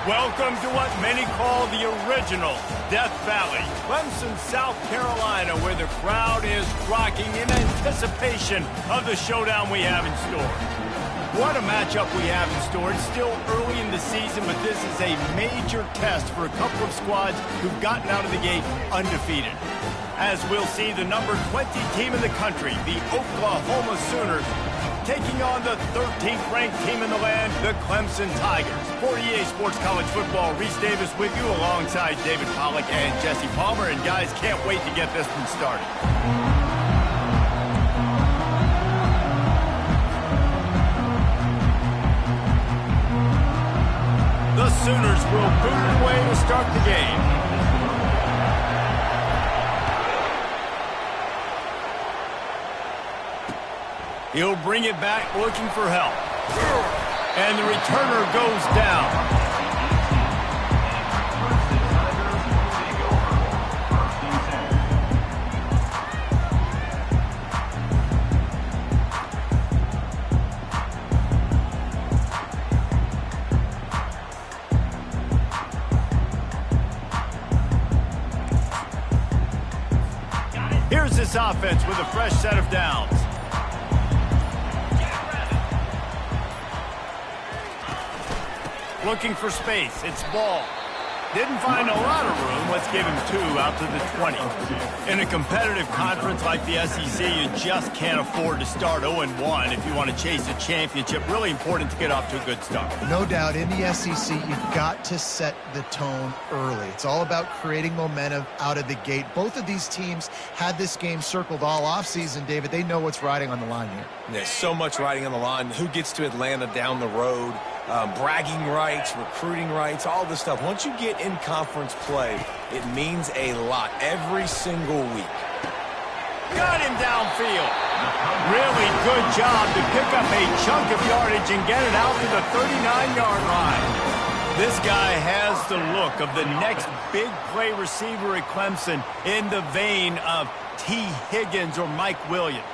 Welcome to what many call the original Death Valley, Clemson, South Carolina, where the crowd is rocking in anticipation of the showdown we have in store. What a matchup we have in store. It's still early in the season, but this is a major test for a couple of squads who've gotten out of the gate undefeated. As we'll see, the number 20 team in the country, the Oklahoma Sooners, taking on the 13th ranked team in the land, the Clemson Tigers. For EA Sports College Football, Reese Davis with you alongside David Pollack and Jesse Palmer. And guys, can't wait to get this one started. The Sooners will boot it away to start the game. He'll bring it back looking for help. And the returner goes down. Here's this offense with a fresh set of downs. Looking for space. It's ball. Didn't find a lot of room. Let's give him 2 out to the 20. In a competitive conference like the SEC, you just can't afford to start 0-1 if you want to chase a championship. Really important to get off to a good start. No doubt, in the SEC, you've got to set the tone early. It's all about creating momentum out of the gate. Both of these teams had this game circled all offseason, David. They know what's riding on the line here. There's so much riding on the line. Who gets to Atlanta down the road? Bragging rights, recruiting rights, all this stuff. Once you get in conference play, it means a lot every single week. Got him downfield. Really good job to pick up a chunk of yardage and get it out to the 39-yard line. This guy has the look of the next big play receiver at Clemson, in the vein of T. Higgins or Mike Williams.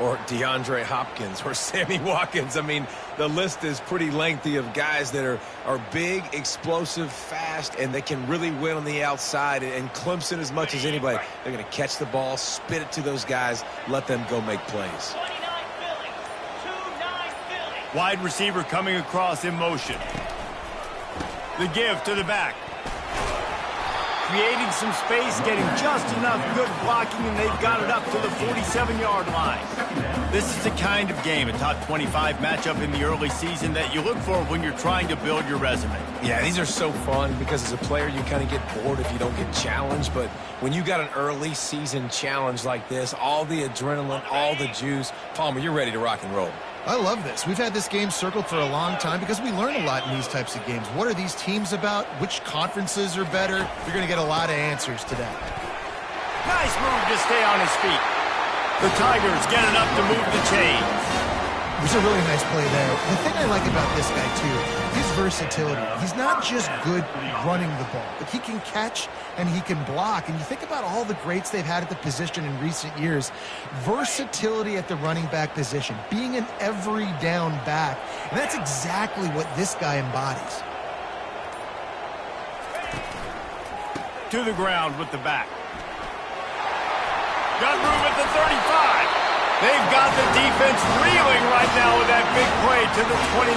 Or DeAndre Hopkins or Sammy Watkins. I mean, the list is pretty lengthy of guys that are big, explosive, fast, and they can really win on the outside. And Clemson, as much as anybody, they're going to catch the ball, spit it to those guys, let them go make plays. Wide receiver coming across in motion. The give to the back. Creating some space, getting just enough good blocking, and they've got it up to the 47-yard line. This is the kind of game, a top 25 matchup in the early season, that you look for when you're trying to build your resume. Yeah, these are so fun because as a player, you kind of get bored if you don't get challenged. But when you got an early season challenge like this, all the adrenaline, all the juice, Palmer, you're ready to rock and roll. I love this. We've had this game circled for a long time because we learn a lot in these types of games. What are these teams about? Which conferences are better? You're going to get a lot of answers today. Nice move to stay on his feet. The Tigers get enough to move the chains. There's a really nice play there. The thing I like about this guy, too, his versatility. He's not just good running the ball, but he can catch and he can block. And you think about all the greats they've had at the position in recent years. Versatility at the running back position, being an every down back. And that's exactly what this guy embodies. To the ground with the back. Got room at the 35. They've got the defense reeling right now with that big play to the 29.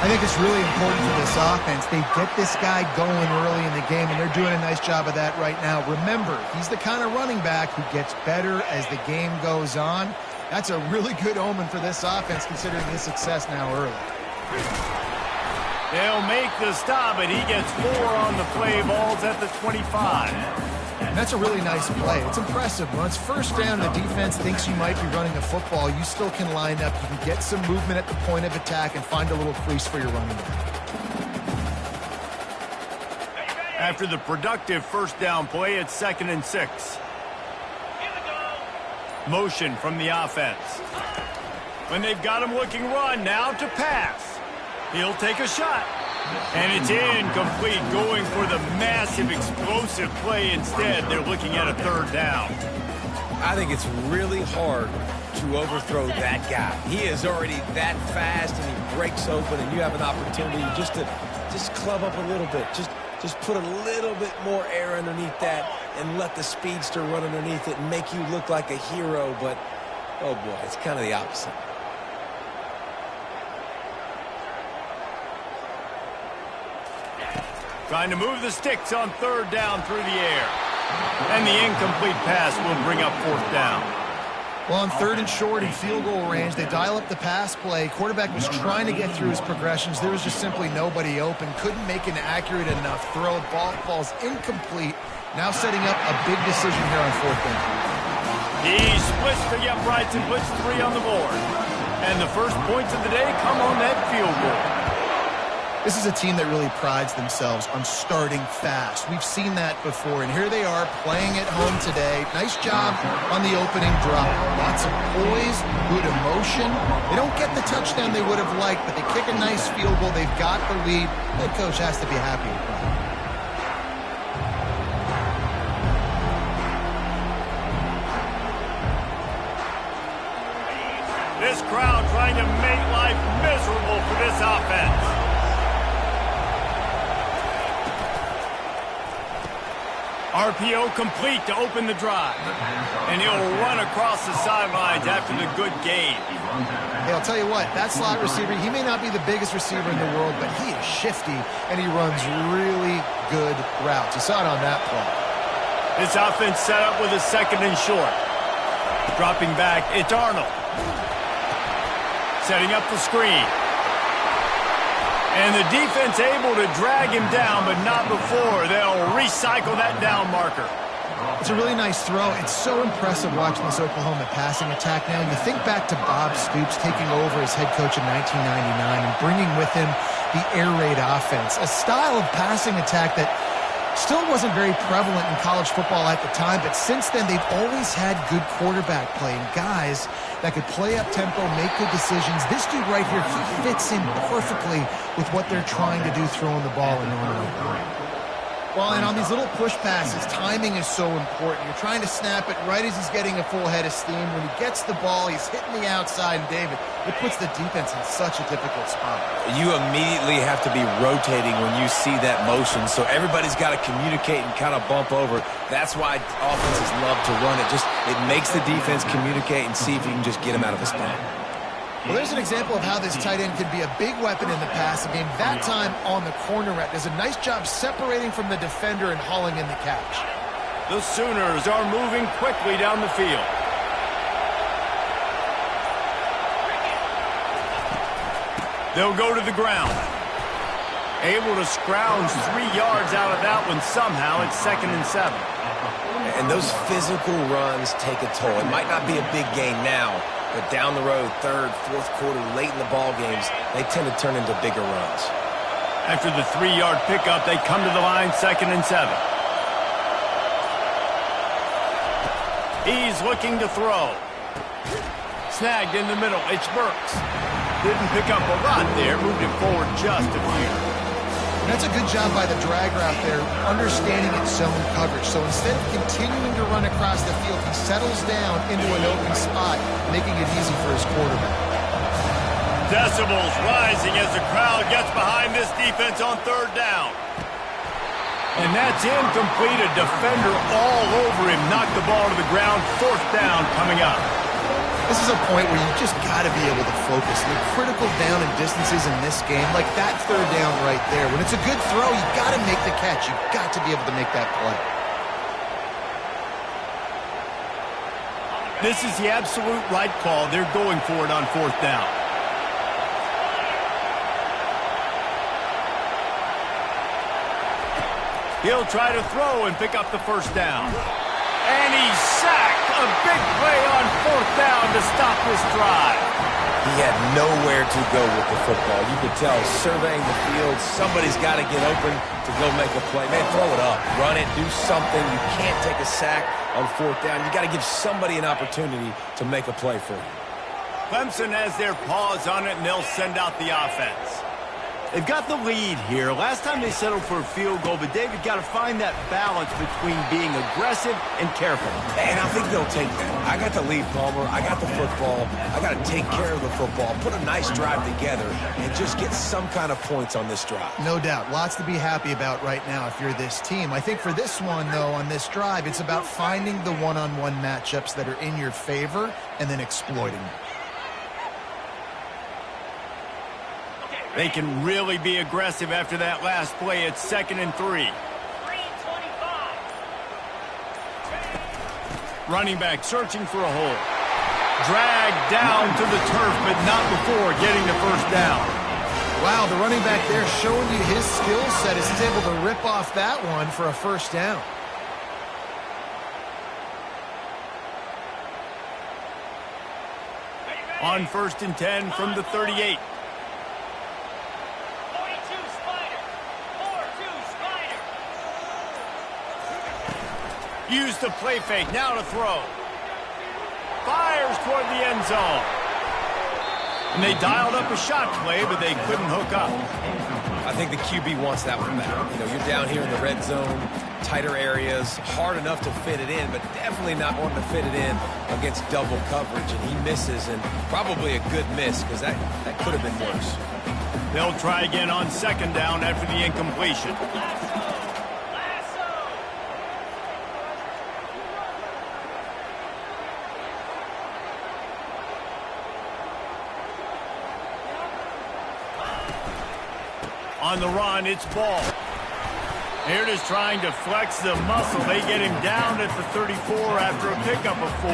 I think it's really important for this offense. They get this guy going early in the game, and they're doing a nice job of that right now. Remember, he's the kind of running back who gets better as the game goes on. That's a really good omen for this offense, considering his success now early. They'll make the stop, and he gets 4 on the play. Ball's at the 25. And that's a really nice play. It's impressive. When it's first down, the defense thinks you might be running a football. You still can line up. You can get some movement at the point of attack and find a little crease for your running back. After the productive first down play, it's 2nd and 6. Motion from the offense. When they've got him looking run, now to pass. He'll take a shot. And it's incomplete, going for the massive explosive play instead. They're looking at a 3rd down. I think it's really hard to overthrow that guy. He is already that fast, and he breaks open, and you have an opportunity just to club up a little bit. Just put a little bit more air underneath that and let the speedster run underneath it and make you look like a hero. But, oh boy, it's kind of the opposite. Trying to move the sticks on 3rd down through the air. And the incomplete pass will bring up 4th down. Well, on 3rd and short in field goal range, they dial up the pass play. Quarterback was trying to get through his progressions. There was just simply nobody open. Couldn't make an accurate enough throw. Ball falls incomplete. Now setting up a big decision here on 4th down. He splits the uprights and puts 3 on the board. And the first points of the day come on that field goal. This is a team that really prides themselves on starting fast. We've seen that before, and here they are playing at home today. Nice job on the opening drop. Lots of poise, good emotion. They don't get the touchdown they would have liked, but they kick a nice field goal. They've got the lead. Head coach has to be happy with that. This crowd trying to make life miserable for this offense. RPO complete to open the drive. And he'll run across the sidelines after the good gain. Hey, I'll tell you what, that slot receiver, he may not be the biggest receiver in the world, but he is shifty, and he runs really good routes. You saw it on that play. This offense set up with a 2nd and short. Dropping back, it's Arnold. Setting up the screen. And the defense able to drag him down, but not before. They'll recycle that down marker. It's a really nice throw. It's so impressive watching this Oklahoma passing attack now. You think back to Bob Stoops taking over as head coach in 1999 and bringing with him the air raid offense, a style of passing attack that still wasn't very prevalent in college football at the time, but since then they've always had good quarterback play and guys that could play up tempo, make good decisions. This dude right here, he fits in perfectly with what they're trying to do throwing the ball in Norman. Well, and on these little push passes, timing is so important. You're trying to snap it right as he's getting a full head of steam. When he gets the ball, he's hitting the outside, and David, it puts the defense in such a difficult spot. You immediately have to be rotating when you see that motion, so everybody's got to communicate and kind of bump over. That's why offenses love to run it. It makes the defense communicate and see if you can just get him out of a spot. Well, there's an example of how this tight end can be a big weapon in the passing game. That time on the corner route does a nice job separating from the defender and hauling in the catch. The Sooners are moving quickly down the field. They'll go to the ground. Able to scrounge 3 yards out of that one somehow. It's 2nd and 7. And those physical runs take a toll. It might not be a big gain now, but down the road, 3rd, 4th quarter, late in the ball games, they tend to turn into bigger runs. After the 3-yard pickup, they come to the line, 2nd and 7. He's looking to throw. Snagged in the middle. It's Burks. Didn't pick up a lot there. Moved it forward just a few. And that's a good job by the drag route there, understanding its zone coverage. So instead of continuing to run across the field, he settles down into an open spot, making it easy for his quarterback. Decibels rising as the crowd gets behind this defense on 3rd down. And that's incomplete. A defender all over him. Knocked the ball to the ground. 4th down coming up. This is a point where you just got to be able to focus. The critical down and distances in this game, like that third down right there. When it's a good throw, you got to make the catch. You got to be able to make that play. This is the absolute right call. They're going for it on fourth down. He'll try to throw and pick up the first down. And he's sacked. A big play on fourth down to stop this drive. He had nowhere to go with the football. You could tell, surveying the field, somebody's got to get open to go make a play. Man, throw it up. Run it. Do something. You can't take a sack on fourth down. You got to give somebody an opportunity to make a play for you. Clemson has their paws on it, and they'll send out the offense. They've got the lead here. Last time they settled for a field goal, but David got to find that balance between being aggressive and careful. And I think they'll take that. I got the lead, Palmer. I got the football. I got to take care of the football, put a nice drive together, and just get some kind of points on this drive. No doubt. Lots to be happy about right now if you're this team. I think for this one, though, on this drive, it's about finding the one-on-one matchups that are in your favor and then exploiting them. They can really be aggressive after that last play. It's 2nd and 3. Running back searching for a hole. Dragged down to the turf, but not before getting the first down. Wow, the running back there showing you his skill set as he's able to rip off that one for a first down. On 1st and 10 from the 38. Use the play fake, now to throw. Fires toward the end zone. And they dialed up a shot play, but they couldn't hook up. I think the QB wants that one back. You know, you're down here in the red zone, tighter areas, hard enough to fit it in, but definitely not wanting to fit it in against double coverage. And he misses, and probably a good miss, because that could have been worse. They'll try again on 2nd down after the incompletion. On the run, it's Ball. Here it is trying to flex the muscle. They get him down at the 34 after a pickup of 4.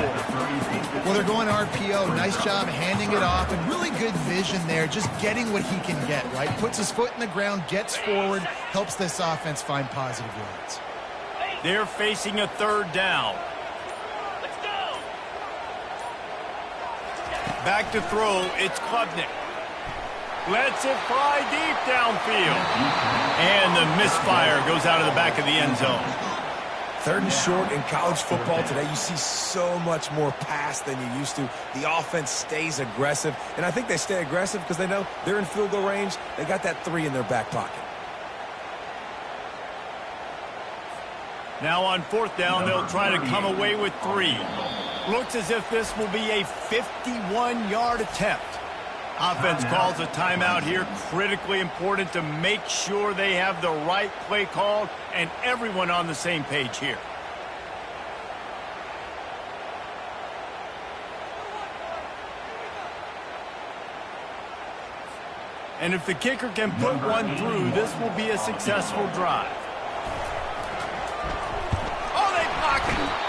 Well, they're going RPO. Nice job handing it off, and really good vision there, just getting what he can get, right? Puts his foot in the ground, gets forward, helps this offense find positive yards. They're facing a 3rd down. Back to throw, it's Klubnik. Lets it fly deep downfield. And the misfire goes out of the back of the end zone. 3rd and short in college football today. You see so much more pass than you used to. The offense stays aggressive. And I think they stay aggressive because they know they're in field goal range. They got that 3 in their back pocket. Now on 4th down, they'll try to come away with 3. Looks as if this will be a 51-yard attempt. Offense calls a timeout here. Critically important to make sure they have the right play called and everyone on the same page here. And if the kicker can put one through, this will be a successful drive. Oh, they block it!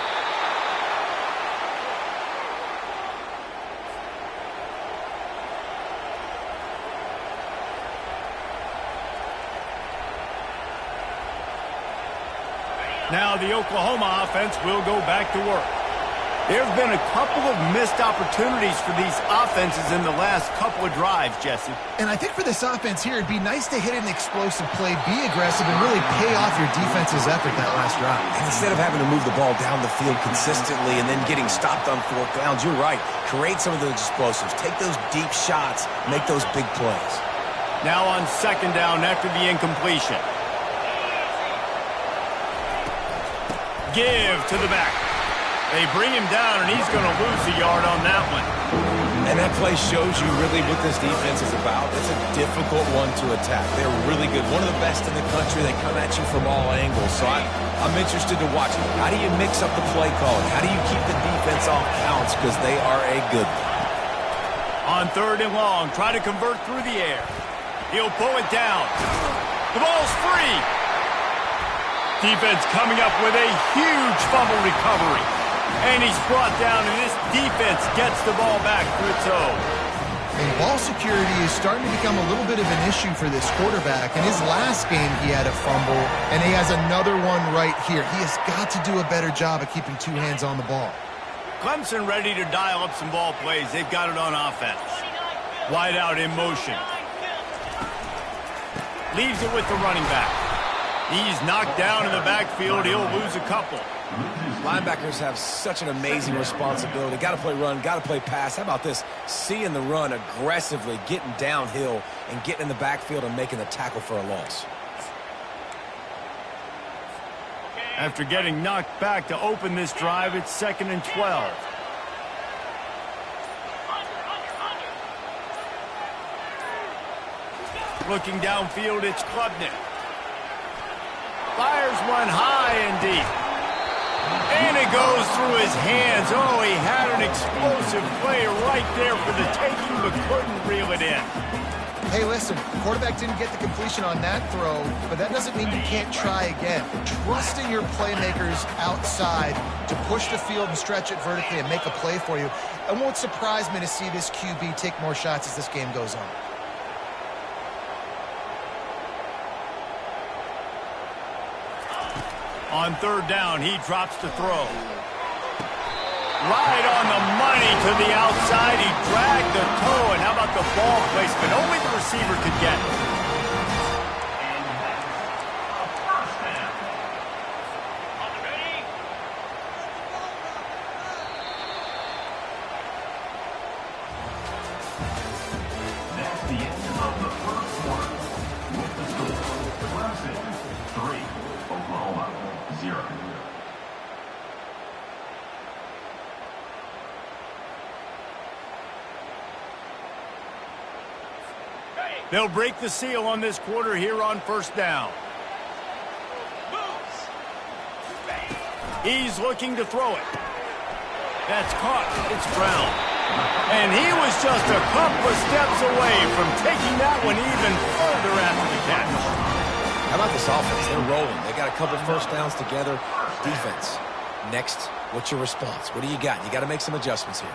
Now the Oklahoma offense will go back to work. There have been a couple of missed opportunities for these offenses in the last couple of drives, Jesse. And I think for this offense here, it'd be nice to hit an explosive play, be aggressive, and really pay off your defense's effort that last drive. And instead of having to move the ball down the field consistently and then getting stopped on 4th downs, you're right. Create some of those explosives. Take those deep shots. Make those big plays. Now on 2nd down after the incompletion. Give to the back. They bring him down, and he's going to lose a yard on that one. And that play shows you really what this defense is about. It's a difficult one to attack. They're really good. One of the best in the country. They come at you from all angles. So I'm interested to watch. How do you mix up the play calling? How do you keep the defense off counts? Because they are a good one. On 3rd and long, try to convert through the air. He'll pull it down. The ball's free. Defense coming up with a huge fumble recovery. And he's brought down, and this defense gets the ball back to its own. And ball security is starting to become a little bit of an issue for this quarterback. In his last game, he had a fumble, and he has another one right here. He has got to do a better job of keeping 2 hands on the ball. Clemson ready to dial up some ball plays. They've got it on offense. Wide out in motion. Leaves it with the running back. He's knocked down in the backfield. He'll lose a couple. Linebackers have such an amazing responsibility. Got to play run, got to play pass. How about this? Seeing the run aggressively, getting downhill, and getting in the backfield and making the tackle for a loss. After getting knocked back to open this drive, it's 2nd and 12. Looking downfield, it's Klubnik. Fires one high and deep. And it goes through his hands. Oh, he had an explosive play right there for the taking, but couldn't reel it in. Hey, listen, the quarterback didn't get the completion on that throw, but that doesn't mean you can't try again. Trust in your playmakers outside to push the field and stretch it vertically and make a play for you. It won't surprise me to see this QB take more shots as this game goes on. On 3rd down, he drops to throw. Right on the money to the outside. He dragged the toe, and how about the ball placement? Only the receiver could get it. That's the end of the first quarter. With the score, Clemson 3, Oklahoma 0. They'll break the seal on this quarter here on 1st down. He's looking to throw it. That's caught. It's Brown. And he was just a couple of steps away from taking that one even further after the catch. How about this offense? They're rolling. They got a couple first downs together. Defense. Next, what's your response? What do you got? You got to make some adjustments here.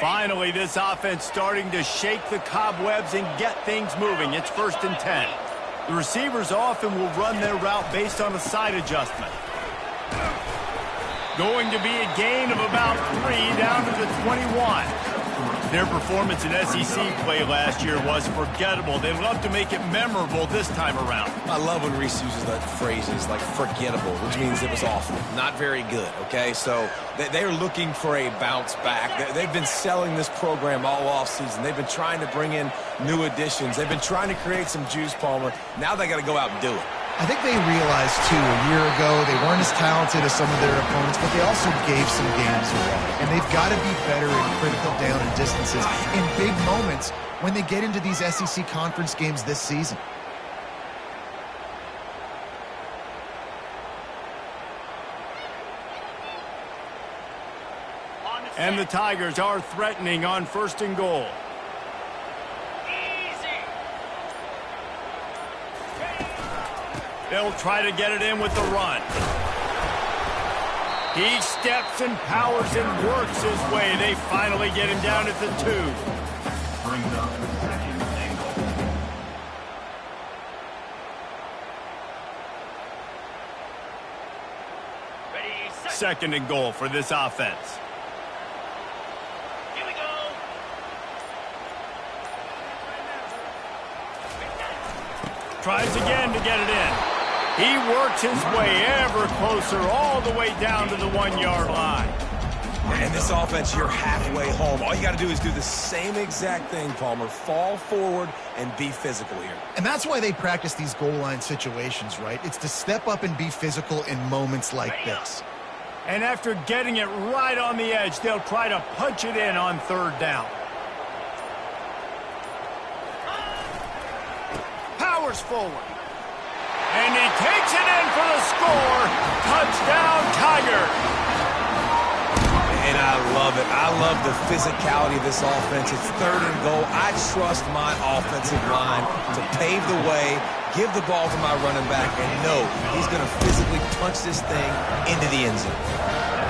Finally, this offense starting to shake the cobwebs and get things moving. It's 1st and 10. The receivers often will run their route based on a side adjustment. Going to be a gain of about 3 down to the 21. Their performance in SEC play last year was forgettable. They'd love to make it memorable this time around. I love when Reese uses that phrases like forgettable, which means it was awful, not very good, okay? So they're looking for a bounce back. They've been selling this program all offseason. They've been trying to bring in new additions. They've been trying to create some juice, Palmer. Now they got to go out and do it. I think they realized, too, a year ago they weren't as talented as some of their opponents, but they also gave some games away. And they've got to be better in critical down and distances in big moments when they get into these SEC conference games this season. And the Tigers are threatening on 1st and goal. They'll try to get it in with the run. He steps and powers and works his way. They finally get him down at the 2. Brings up the 2nd and goal. 2nd and goal for this offense. Here we go. Tries again to get it in. He works his way ever closer all the way down to the 1-yard line. And this offense, you're halfway home. All you got to do is do the same exact thing, Palmer. Fall forward and be physical here. And that's why they practice these goal line situations, right? It's to step up and be physical in moments like this. And after getting it right on the edge, they'll try to punch it in on third down. Powers forward. And he takes it in for the score. Touchdown, Tiger. And I love it. I love the physicality of this offense. It's third and goal. I trust my offensive line to pave the way, give the ball to my running back, and know he's going to physically punch this thing into the end zone.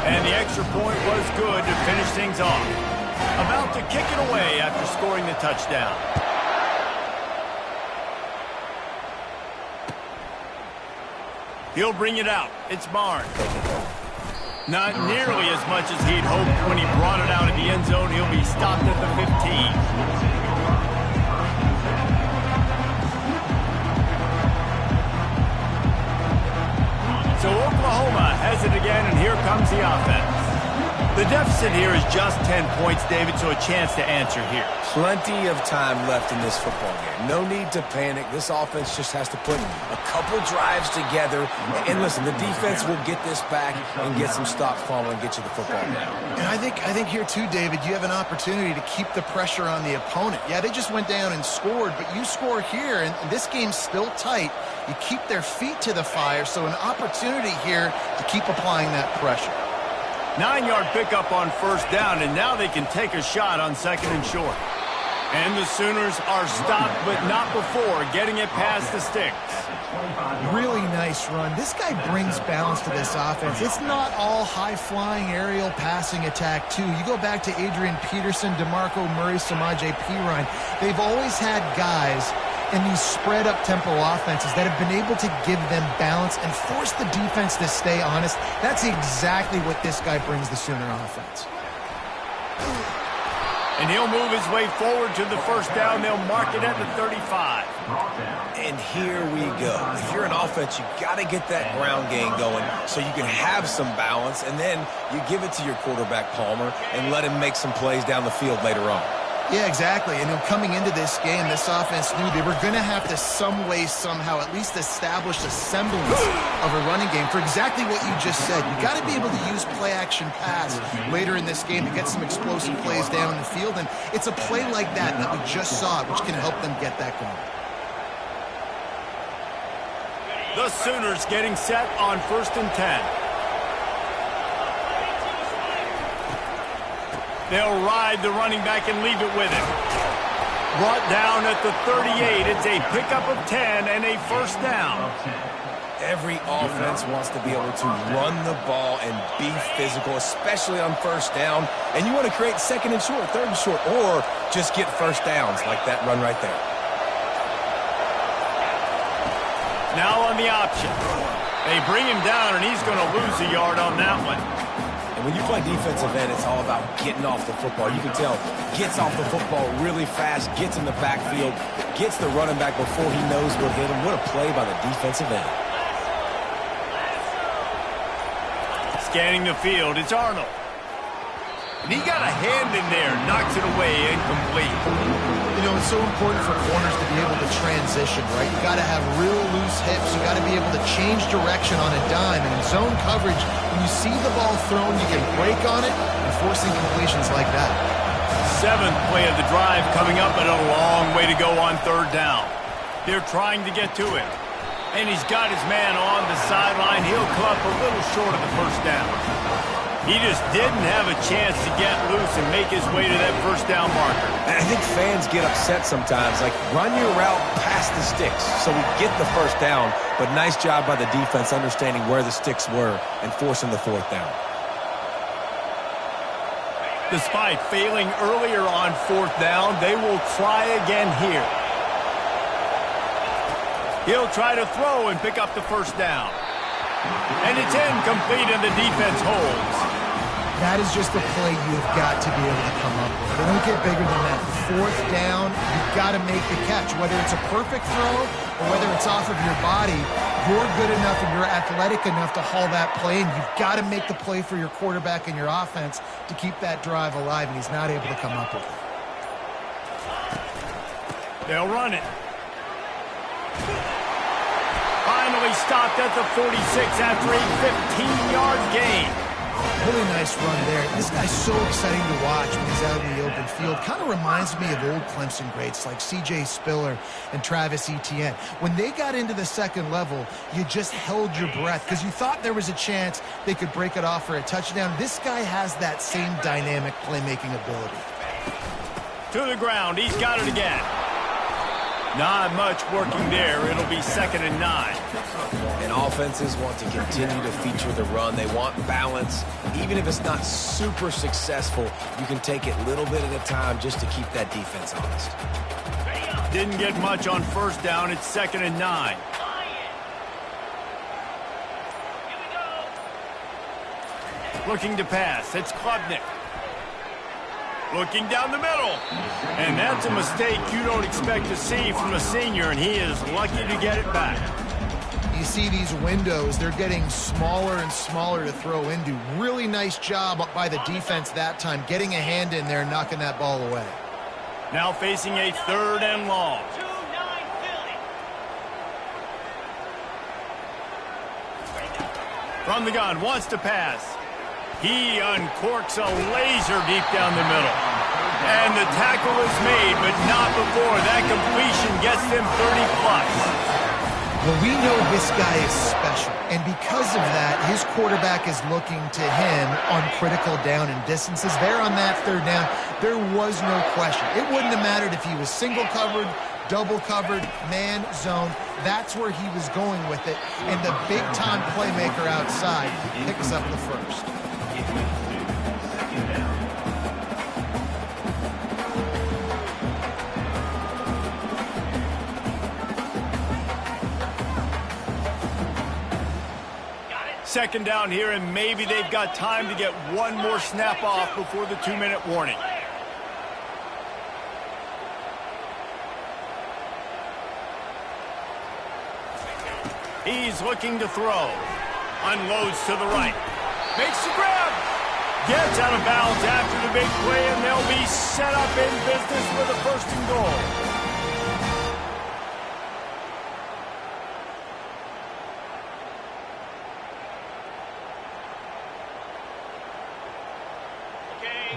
And the extra point was good to finish things off. About to kick it away after scoring the touchdown. He'll bring it out. It's Barnes. Not nearly as much as he'd hoped when he brought it out of the end zone. He'll be stopped at the 15. So Oklahoma has it again, and here comes the offense. The deficit here is just 10 points, David, so a chance to answer here. Plenty of time left in this football game. No need to panic. This offense just has to put a couple drives together. And listen, the defense will get this back and get some stops, Palmer, and get you the football now. And I think here too, David, you have an opportunity to keep the pressure on the opponent. Yeah, they just went down and scored, but you score here, and this game's still tight. You keep their feet to the fire, so an opportunity here to keep applying that pressure. 9-yard pickup on first down, and now they can take a shot on second and short. And the Sooners are stopped, but not before getting it past the sticks. Really nice run. This guy brings balance to this offense. It's not all high-flying aerial passing attack, too. You go back to Adrian Peterson, DeMarco Murray, Samaje Perine. They've always had guys in these spread-up tempo offenses that have been able to give them balance and force the defense to stay honest. That's exactly what this guy brings the Sooner offense. And he'll move his way forward to the first down. They'll mark it at the 35. And here we go. If you're an offense, you got to get that ground game going so you can have some balance, and then you give it to your quarterback, Palmer, and let him make some plays down the field later on. Yeah, exactly. And coming into this game, this offense knew they were going to have to some way, somehow, at least establish a semblance of a running game for exactly what you just said. You got to be able to use play-action pass later in this game to get some explosive plays down the field. And it's a play like that we just saw, which can help them get that going. The Sooners getting set on 1st and 10. They'll ride the running back and leave it with him. Brought down at the 38. It's a pickup of 10 and a first down. Every offense wants to be able to run the ball and be physical, especially on first down. And you want to create second and short, third and short, or just get first downs like that run right there. Now on the option. They bring him down, and he's going to lose a yard on that one. And when you play defensive end, it's all about getting off the football. You can tell, gets off the football really fast, gets in the backfield, gets the running back before he knows what hit him. What a play by the defensive end. Scanning the field, it's Arnold. And he got a hand in there, knocks it away, incomplete. You know, it's so important for corners to be able to transition, right? You got to have real loose hips. You got to be able to change direction on a dime. And in zone coverage, when you see the ball thrown, you can break on it and forcing completions like that. 7th play of the drive coming up, and a long way to go on third down. They're trying to get to him. And he's got his man on the sideline. He'll come up a little short of the first down. He just didn't have a chance to get loose and make his way to that first down marker. And I think fans get upset sometimes. Like, run your route past the sticks so we get the first down. But nice job by the defense understanding where the sticks were and forcing the fourth down. Despite failing earlier on fourth down, they will try again here. He'll try to throw and pick up the first down. And it's incomplete, and the defense holds. That is just the play you've got to be able to come up with. They don't get bigger than that. Fourth down, you've got to make the catch. Whether it's a perfect throw or whether it's off of your body, you're good enough and you're athletic enough to haul that play, and you've got to make the play for your quarterback and your offense to keep that drive alive, and he's not able to come up with it. They'll run it. Finally stopped at the 46 after a 15-yard gain. Really nice run there. This guy's so exciting to watch when he's out in the open field. Kind of reminds me of old Clemson greats like C.J. Spiller and Travis Etienne. When they got into the second level, you just held your breath because you thought there was a chance they could break it off for a touchdown. This guy has that same dynamic playmaking ability. To the ground. He's got it again. Not much working there. It'll be 2nd and 9. And offenses want to continue to feature the run. They want balance. Even if it's not super successful, you can take it little bit at a time just to keep that defense honest. Didn't get much on first down. It's 2nd and 9. Looking to pass. It's Klubnik. Looking down the middle. And that's a mistake you don't expect to see from a senior, and he is lucky to get it back. You see these windows, they're getting smaller and smaller to throw into. Really nice job by the defense that time, getting a hand in there and knocking that ball away. Now facing a 3rd and long. From the gun, wants to pass. He uncorks a laser deep down the middle. And the tackle is made, but not before that completion gets them 30-plus. Well, we know this guy is special, and because of that, his quarterback is looking to him on critical down and distances. There on that 3rd down, there was no question. It wouldn't have mattered if he was single covered, double covered, man, zone. That's where he was going with it, and the big-time playmaker outside picks up the first. Second down here, and maybe they've got time to get one more snap off before the 2-minute warning. He's looking to throw. Unloads to the right. Makes the grab. Gets out of bounds after the big play, and they'll be set up in business with a 1st and goal.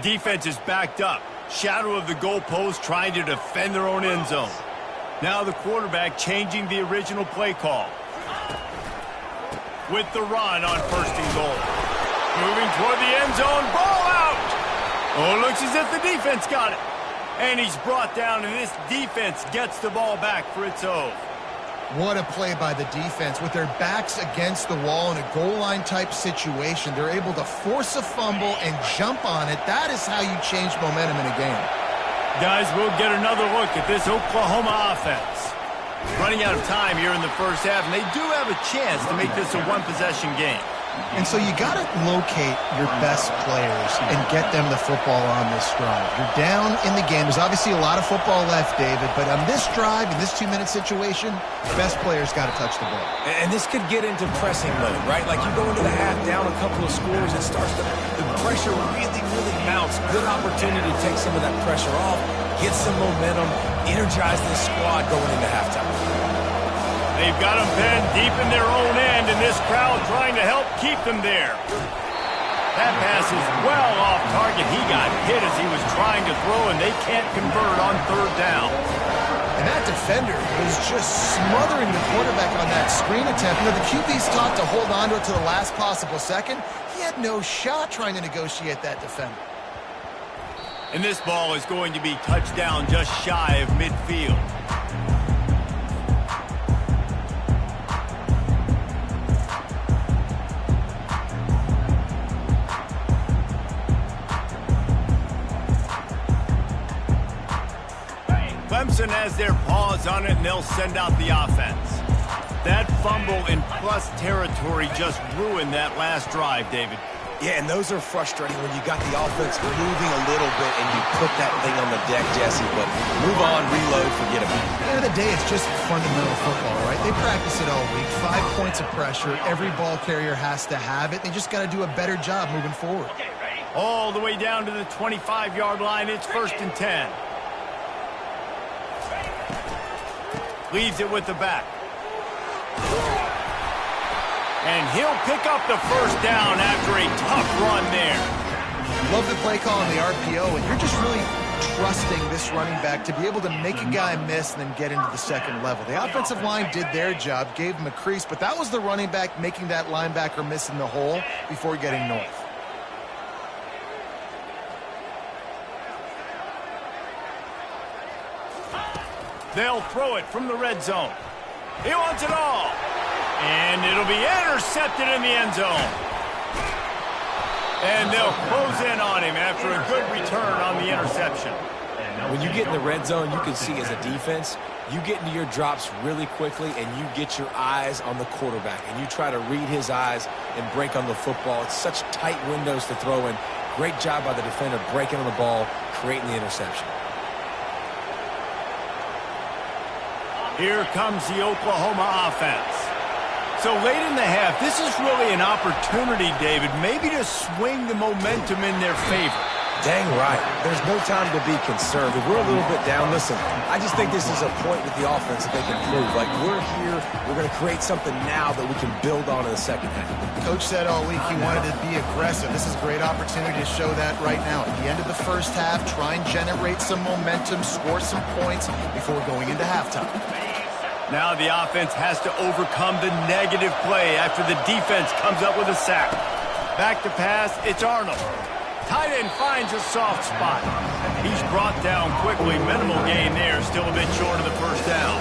Defense is backed up. Shadow of the goalpost trying to defend their own end zone. Now the quarterback changing the original play call. With the run on 1st and goal. Moving toward the end zone. Ball out! Oh, looks as if the defense got it. And he's brought down, and this defense gets the ball back for its own. What a play by the defense. With their backs against the wall in a goal line type situation, they're able to force a fumble and jump on it. That is how you change momentum in a game. Guys, we'll get another look at this Oklahoma offense. Running out of time here in the first half, and they do have a chance to make this a one-possession game. And so you got to locate your best players and get them the football on this drive. You're down in the game. There's obviously a lot of football left, David, but on this drive, in this 2-minute situation, best players got to touch the ball. And this could get into pressing mode, right? Like you go into the half down a couple of scores, it starts to, the pressure really mounts. Good opportunity to take some of that pressure off, get some momentum, energize this squad going into halftime. They've got them pinned deep in their own end, and this crowd trying to help keep them there. That pass is well off target. He got hit as he was trying to throw, and they can't convert on 3rd down. And that defender was just smothering the quarterback on that screen attempt. You know, the QB's taught to hold on to it to the last possible second. He had no shot trying to negotiate that defender. And this ball is going to be touchdown just shy of midfield. Clemson has their paws on it, and they'll send out the offense. That fumble in plus territory just ruined that last drive, David. Yeah, and those are frustrating when you got the offense moving a little bit and you put that thing on the deck, Jesse, but move on, reload, forget about it. At the end of the day, it's just fundamental football, right? They practice it all week. 5 points of pressure. Every ball carrier has to have it. They just got to do a better job moving forward. All the way down to the 25-yard line. It's 1st and 10. Leaves it with the back. And he'll pick up the 1st down after a tough run there. Love the play call on the RPO, and you're just really trusting this running back to be able to make a guy miss and then get into the second level. The offensive line did their job, gave him a crease, but that was the running back making that linebacker miss in the hole before getting north. They'll throw it from the red zone. He wants it all. And it'll be intercepted in the end zone. And they'll close in on him after a good return on the interception. When you get in the red zone, you can see as a defense, you get into your drops really quickly and you get your eyes on the quarterback. And you try to read his eyes and break on the football. It's such tight windows to throw in. Great job by the defender breaking on the ball, creating the interception. Here comes the Oklahoma offense. So late in the half, this is really an opportunity, David, maybe to swing the momentum in their favor. Dang right. There's no time to be concerned. If we're a little bit down, listen, I just think this is a point with the offense that they can prove. Like, we're here, we're going to create something now that we can build on in the second half. Coach said all week he wanted to be aggressive. This is a great opportunity to show that right now. At the end of the first half, try and generate some momentum, score some points before going into halftime. Now the offense has to overcome the negative play after the defense comes up with a sack. Back to pass, it's Arnold. Tight end finds a soft spot. He's brought down quickly. Minimal gain there, still a bit short of the 1st down.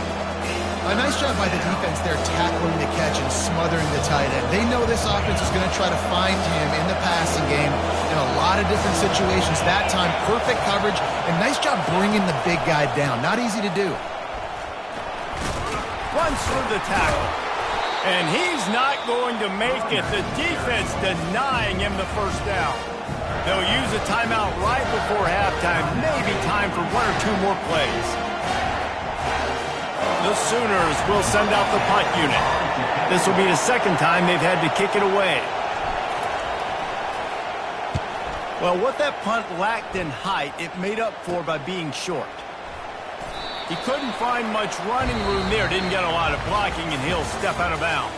A nice job by the defense there tackling the catch and smothering the tight end. They know this offense is going to try to find him in the passing game in a lot of different situations. That time, perfect coverage, and nice job bringing the big guy down. Not easy to do. Runs through the tackle. And he's not going to make it. The defense denying him the 1st down. They'll use a timeout right before halftime. Maybe time for 1 or 2 more plays. The Sooners will send out the punt unit. This will be the 2nd time they've had to kick it away. Well, what that punt lacked in height, it made up for by being short. He couldn't find much running room there. Didn't get a lot of blocking, and he'll step out of bounds.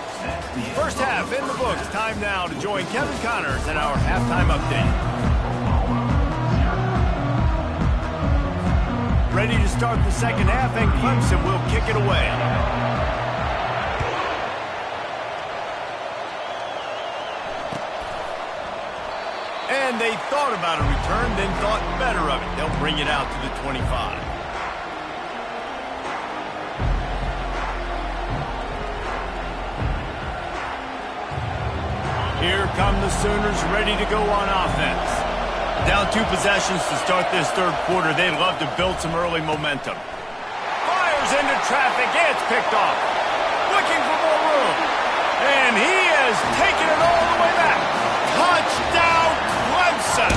1st half in the books. Time now to join Kevin Connors in our halftime update. Ready to start the 2nd half, and Clemson will kick it away. And they thought about a return, then thought better of it. They'll bring it out to the 25. Here come the Sooners ready to go on offense. Down 2 possessions to start this 3rd quarter. They'd love to build some early momentum. Fires into traffic. It's picked off. Looking for more room. And he has taken it all the way back. Touchdown, Clemson.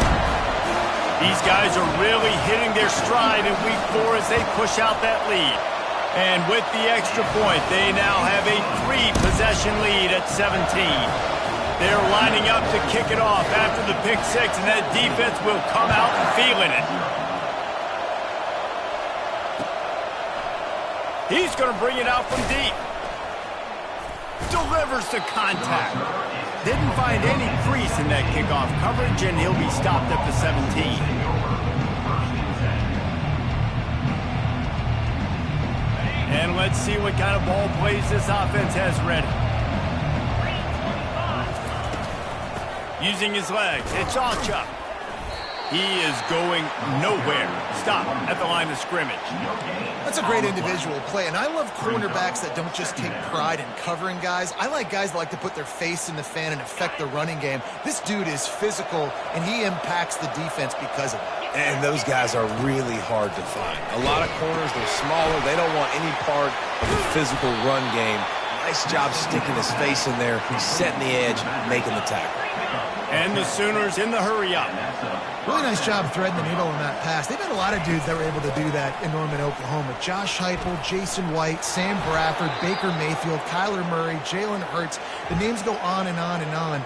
These guys are really hitting their stride in week 4 as they push out that lead. And with the extra point, they now have a 3-possession lead at 17. They're lining up to kick it off after the pick 6, and that defense will come out feeling it. He's going to bring it out from deep. Delivers to contact. Didn't find any crease in that kickoff coverage, and he'll be stopped at the 17. And let's see what kind of ball plays this offense has ready. Using his legs, it's Alchuk. He is going nowhere. Stop at the line of scrimmage. That's a great individual play, and I love cornerbacks that don't just take pride in covering guys. I like guys that like to put their face in the fan and affect the running game. This dude is physical, and he impacts the defense because of it. And those guys are really hard to find. A lot of corners, they're smaller. They don't want any part of the physical run game. Nice job sticking his face in there. He's setting the edge, making the tackle. And the Sooners in the hurry-up. Really nice job threading the needle on that pass. They've had a lot of dudes that were able to do that in Norman, Oklahoma. Josh Heupel, Jason White, Sam Bradford, Baker Mayfield, Kyler Murray, Jalen Hurts. The names go on and on and on.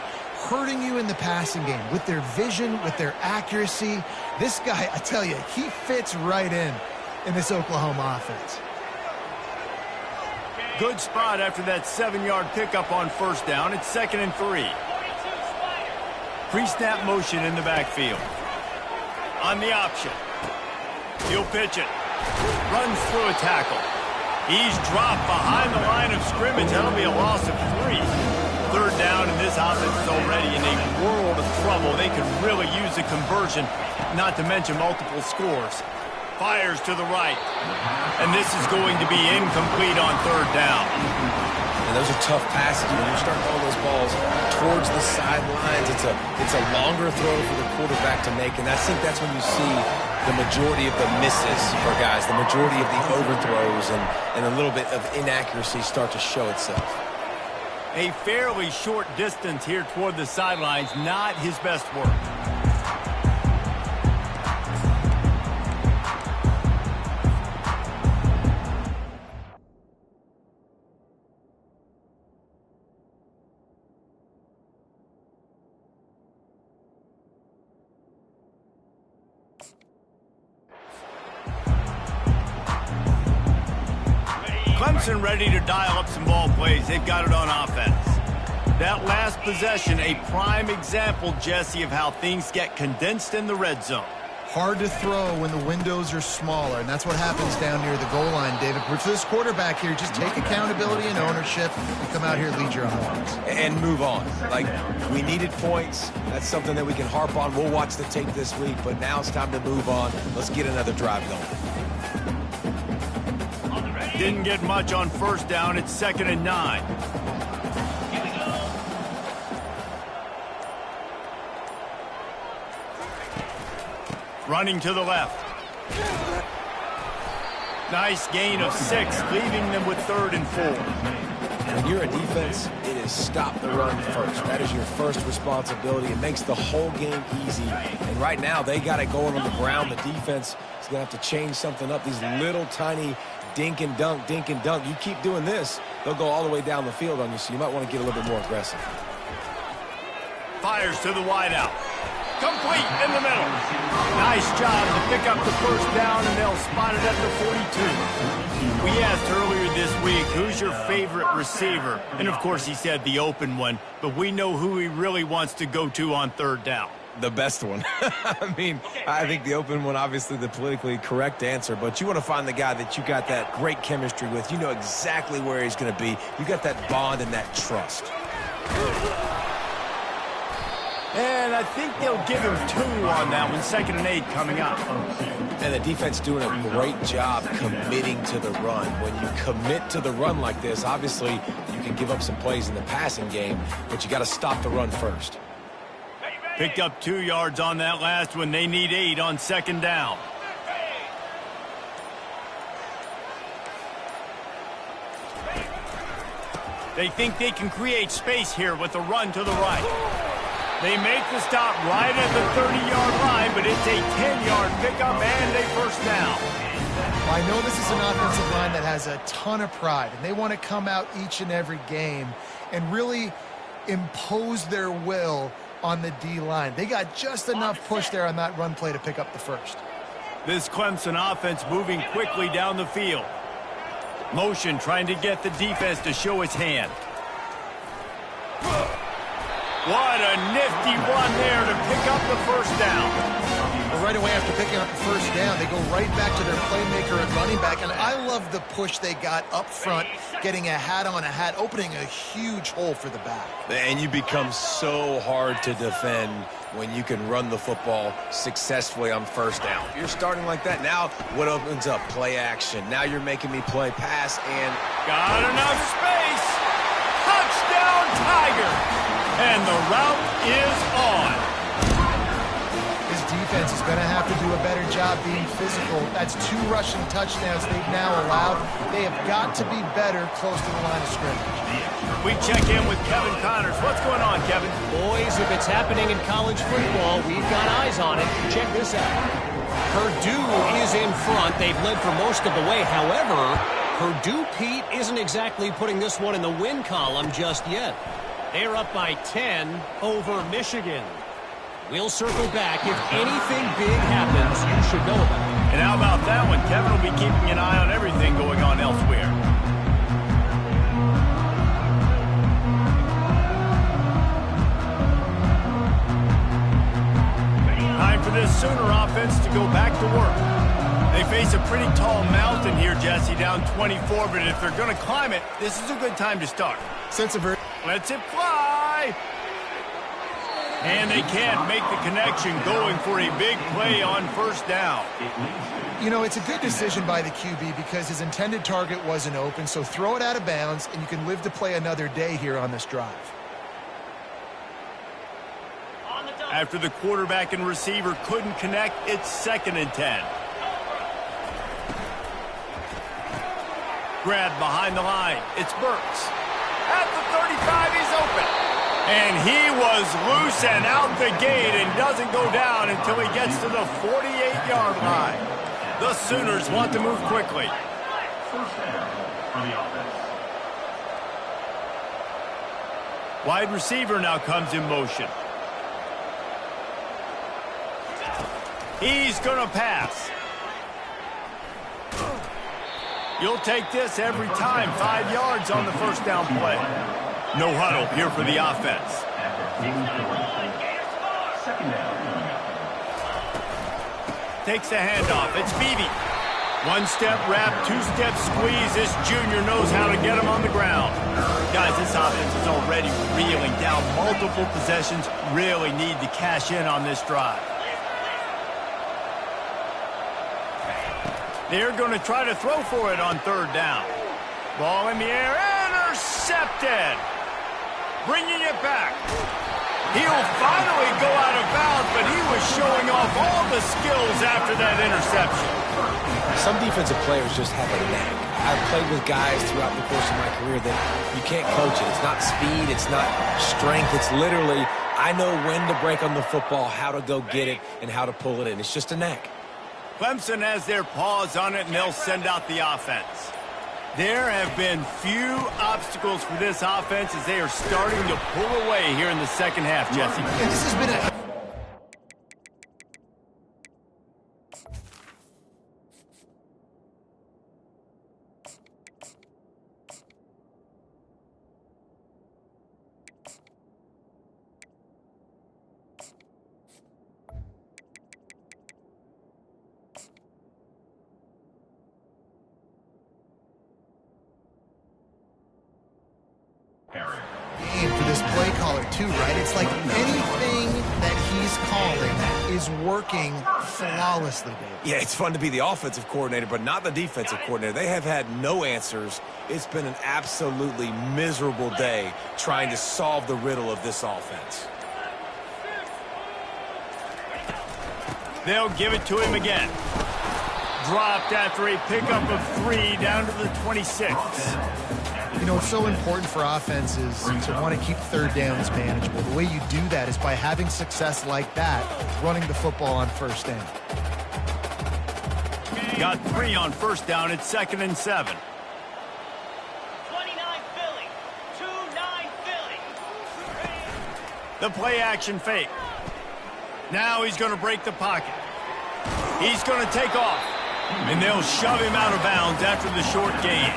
Hurting you in the passing game with their vision, with their accuracy. This guy, I tell you, he fits right in this Oklahoma offense. Good spot after that 7-yard pickup on first down. It's 2nd and 3. Pre-snap motion in the backfield. On the option. He'll pitch it. Runs through a tackle. He's dropped behind the line of scrimmage. That'll be a loss of 3. 3rd down, and this offense is already in a world of trouble. They could really use a conversion, not to mention multiple scores. Fires to the right. And this is going to be incomplete on 3rd down. And those are tough passes when you start throwing those balls towards the sidelines. It's a longer throw for the quarterback to make, and I think that's when you see the majority of the misses for guys, the majority of the overthrows and a little bit of inaccuracy start to show itself. A fairly short distance here toward the sidelines, not his best work. Clemson ready to dial up some ball plays. They've got it on offense. That last possession, a prime example, Jesse, of how things get condensed in the red zone. Hard to throw when the windows are smaller, and that's what happens down near the goal line, David. For this quarterback here, just take accountability and ownership and come out here and lead your offense. And move on. Like, we needed points. That's something that we can harp on. We'll watch the tape this week, but now it's time to move on. Let's get another drive going. Didn't get much on first down. It's 2nd and 9. Running to the left. Nice gain of 6, leaving them with 3rd and 4. When you're a defense, it is stop the run first. That is your first responsibility. It makes the whole game easy. And right now, they got it going on the ground. The defense is going to have to change something up. These little tiny dink and dunk, dink and dunk. You keep doing this, they'll go all the way down the field on you, so you might want to get a little bit more aggressive. Fires to the wideout. Complete in the middle. Nice job to pick up the first down, and they'll spot it at the 42. We asked earlier this week, who's your favorite receiver? And, of course, he said the open one, but we know who he really wants to go to on 3rd down. The best one. I mean, I think the open one, obviously the politically correct answer, but you want to find the guy that you got that great chemistry with. You know exactly where he's going to be. You got that bond and that trust. And I think they'll give him 2 on that one. 2nd and 8 coming up. And the defense doing a great job committing to the run. When you commit to the run like this, obviously you can give up some plays in the passing game, but you got to stop the run first. Picked up 2 yards on that last one. They need 8 on 2nd down. They think they can create space here with a run to the right. They make the stop right at the 30-yard line, but it's a 10-yard pickup and a first down. Well, I know this is an offensive line that has a ton of pride, and they want to come out each and every game and really impose their will on the D-line. They got just enough push there on that run play to pick up the first. This Clemson offense moving quickly down the field. Motion trying to get the defense to show its hand. What a nifty run there to pick up the first down. Well, right away after picking up the first down, they go right back to their playmaker at running back. And I love the push they got up front, getting a hat on a hat, opening a huge hole for the back. And you become so hard to defend when you can run the football successfully on first down. If you're starting like that, now what opens up? Play action. Now you're making me play pass and... Got enough space. Touchdown, Tiger. And the route is on. His defense is going to have to do a better job being physical. That's 2 rushing touchdowns they've now allowed. They have got to be better close to the line of scrimmage. We check in with Kevin Connors. What's going on, Kevin? Boys, if it's happening in college football, we've got eyes on it. Check this out. Purdue is in front. They've led for most of the way. However, Purdue, Pete, isn't exactly putting this one in the win column just yet. They're up by 10 over Michigan. We'll circle back. If anything big happens, you should know about it. And how about that one? Kevin will be keeping an eye on everything going on elsewhere. Time for this Sooner offense to go back to work. They face a pretty tall mountain here, Jesse, down 24, but if they're going to climb it, this is a good time to start. Let's it fly! And they can't make the connection, going for a big play on first down. You know, it's a good decision by the QB because his intended target wasn't open, so throw it out of bounds, and you can live to play another day here on this drive. After the quarterback and receiver couldn't connect, it's 2nd and 10. Grab behind the line. It's Burks. At the 35, he's open. And he was loose and out the gate and doesn't go down until he gets to the 48-yard line. The Sooners want to move quickly. First down for the offense. Wide receiver now comes in motion. He's going to pass. You'll take this every time. 5 yards on the first down play. No huddle here for the offense. Second down. Takes the handoff. It's Beebe. 1-step wrap, 2-step squeeze. This junior knows how to get him on the ground. Guys, this offense is already reeling down multiple possessions. Really need to cash in on this drive. They're going to try to throw for it on 3rd down. Ball in the air. Intercepted. Bringing it back. He'll finally go out of bounds, but he was showing off all the skills after that interception. Some defensive players just have a knack. I've played with guys throughout the course of my career that you can't coach it. It's not speed. It's not strength. It's literally, I know when to break on the football, how to go get it, and how to pull it in. It's just a knack. Clemson has their paws on it, and they'll send out the offense. There have been few obstacles for this offense as they are starting to pull away here in the second half, Jesse. Yeah, this has been a... for this play caller too, right? It's like anything that he's calling is working flawlessly, Dave. Yeah, it's fun to be the offensive coordinator, but not the defensive coordinator. They have had no answers. It's been an absolutely miserable day trying to solve the riddle of this offense. They'll give it to him again. Dropped after a pickup of 3 down to the 26. You know, it's so important for offenses to want to keep 3rd downs manageable. The way you do that is by having success like that, running the football on 1st down. Got 3 on 1st down. It's 2nd and 7. 29 Philly. 2-9 Philly. The play action fake. Now he's going to break the pocket. He's going to take off. And they'll shove him out of bounds after the short gain.